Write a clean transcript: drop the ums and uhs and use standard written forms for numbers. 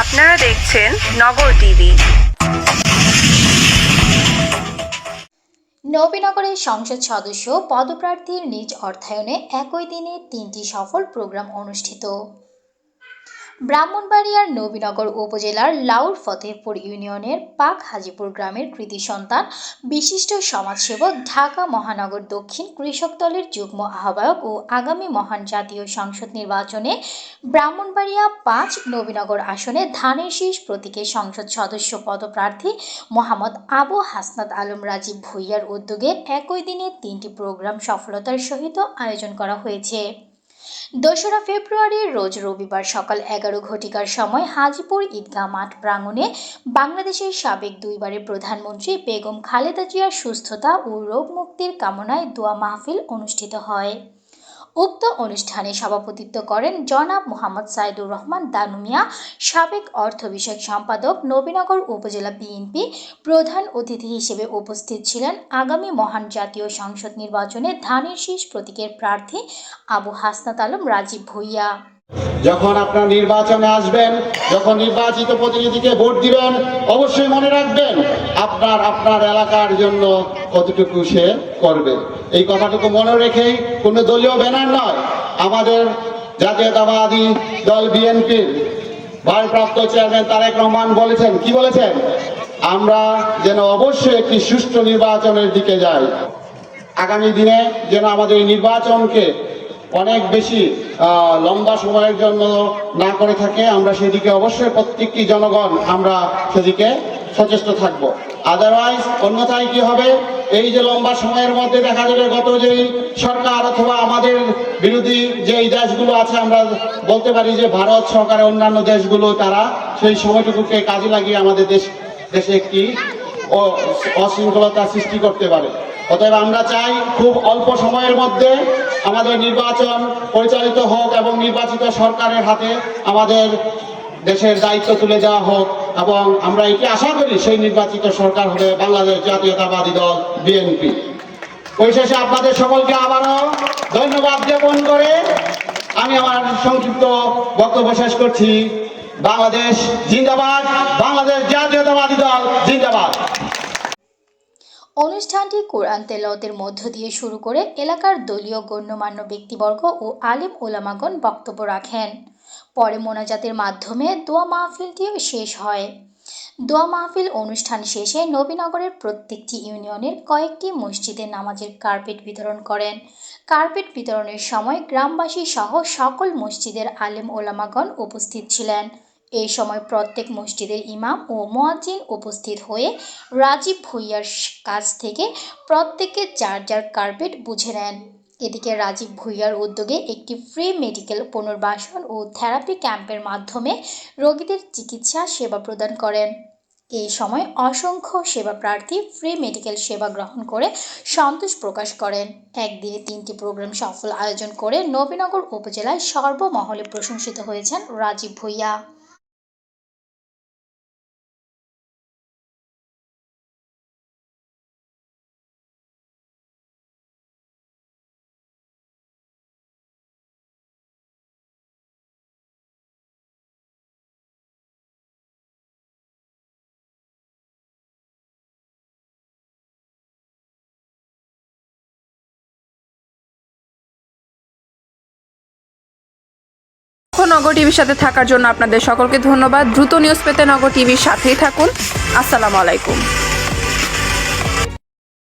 আপনারা দেখছেন নগর টিভি। নবীনগরের সংসদ সদস্য পদপ্রার্থীর নিজ অর্থায়নে একই দিনে 3টি সফল প্রোগ্রাম অনুষ্ঠিত। ব্রাহ্মণবাড়িয়ার নবীনগর উপজেলার লাউর ফতেহপুর ইউনিয়নের পাক হাজিপুর গ্রামের কৃতি সন্তান বিশিষ্ট সমাজসেবক, ঢাকা মহানগর দক্ষিণ কৃষক দলের যুগ্ম আহ্বায়ক ও আগামী মহান জাতীয় সংসদ নির্বাচনে ব্রাহ্মণবাড়িয়া 5 নবীনগর আসনে ধানের শীষ প্রতীকে সংসদ সদস্য পদপ্রার্থী মোহাম্মদ আবু হাসনাত আলম রাজীব ভূঁইয়ার উদ্যোগে একই দিনে 3টি প্রোগ্রাম সফলতার সহিত আয়োজন করা হয়েছে। 2রা ফেব্রুয়ারি রোজ রবিবার সকাল 11 ঘটিকার সময় হাজিপুর ঈদগাহ মাঠ প্রাঙ্গণে বাংলাদেশের সাবেক 2বারের প্রধানমন্ত্রী বেগম খালেদা জিয়ার সুস্থতা ও রোগ মুক্তির কামনায় দোয়া মাহফিল অনুষ্ঠিত হয়। উক্ত অনুষ্ঠানে সভাপতিত্ব করেন জনাব মোহাম্মদ সাইদুর রহমান দানু মিয়া, সাবেক অর্থ বিষয়ক সম্পাদক, নবীনগর উপজেলা বিএনপি। প্রধান অতিথি হিসেবে উপস্থিত ছিলেন আগামী মহান জাতীয় সংসদ নির্বাচনে ধানের শীষ প্রতীকের প্রার্থী আবু হাসনাত আলম রাজীব ভূঁইয়া। যখন আপনারা নির্বাচনে আসবেন, যখন নির্বাচিত প্রতিনিধিকে ভোট দিবেন, অবশ্যই মনে রাখবেন আপনার এলাকার জন্য কতটুকু সে করবে। এই কথাটুকু মনে রেখেই কোনো দলীয় ব্যানার নয়, আমাদের জাতীয়তাবাদী দল বিএনপির ভারপ্রাপ্ত চেয়ারম্যান তারেক রহমান বলেছেন, কি বলেছেন? আমরা যেন অবশ্যই একটি সুষ্ঠু নির্বাচনের দিকে যাই। আগামী দিনে যেন আমাদের এই নির্বাচনকে অনেক বেশি লম্বা সময়ের জন্য না করে থাকে, আমরা সেদিকে অবশ্যই প্রত্যেকটি জনগণ আমরা সেদিকে সচেষ্ট থাকব। আদারওয়াইজ অন্যথায় কি হবে, এই যে লম্বা সময়ের মধ্যে দেখা যাবে গত যেই সরকার অথবা আমাদের বিরোধী যেই দেশগুলো আছে, আমরা বলতে পারি যে ভারত সরকারের অন্যান্য দেশগুলো, তারা সেই সময়টুকুকে কাজে লাগিয়ে আমাদের দেশে একটি অশৃঙ্খলতা সৃষ্টি করতে পারে। অতএব আমরা চাই খুব অল্প সময়ের মধ্যে আমাদের নির্বাচন পরিচালিত হোক এবং নির্বাচিত সরকারের হাতে আমাদের দেশের দায়িত্ব তুলে দেওয়া হোক, এবং আমরা এটি আশা করি সেই নির্বাচিত সরকার হবে বাংলাদেশ জাতীয়তাবাদী দল বিএনপি। পরিশেষে আপনাদের সকলকে আবারও ধন্যবাদ জ্ঞাপন করে আমি আমার সংক্ষিপ্ত বক্তব্য শেষ করছি। বাংলাদেশ জিন্দাবাদ, বাংলাদেশ জাতীয়তাবাদী দল জিন্দাবাদ। অনুষ্ঠানটি কোরআন তেলাওয়াতের মধ্য দিয়ে শুরু করে এলাকার দলীয় গণ্যমান্য ব্যক্তিবর্গ ও আলেম ওলামাগণ বক্তব্য রাখেন। পরে মোনাজাতের মাধ্যমে দোয়া মাহফিলটিও শেষ হয়। দোয়া মাহফিল অনুষ্ঠান শেষে নবীনগরের প্রত্যেকটি ইউনিয়নের কয়েকটি মসজিদে নামাজের কার্পেট বিতরণ করেন। কার্পেট বিতরণের সময় গ্রামবাসী সহ সকল মসজিদের আলেম ওলামাগণ উপস্থিত ছিলেন। এই সময় প্রত্যেক মসজিদের ইমাম ও মুয়াজ্জিন উপস্থিত হয়ে রাজীব ভূঁইয়ার কাছ থেকে প্রত্যেকে যার যার কার্পেট বুঝে নেন। এদিকে রাজীব ভূঁইয়ার উদ্যোগে একটি ফ্রি মেডিকেল পুনর্বাসন ও থেরাপি ক্যাম্পের মাধ্যমে রোগীদের চিকিৎসা সেবা প্রদান করেন। এই সময় অসংখ্য সেবা প্রার্থী ফ্রি মেডিকেল সেবা গ্রহণ করে সন্তোষ প্রকাশ করেন। একদিনে 3টি প্রোগ্রাম সফল আয়োজন করে নবীনগর উপজেলায় সর্বমহলে প্রশংসিত হয়েছেন রাজীব ভূঁইয়া। নগর টিভির সাথে থাকার জন্য আপনাদের সকলকে ধন্যবাদ। দ্রুত নিউজ পেতে নগর টিভির সাথেই থাকুন। আসসালামু আলাইকুম।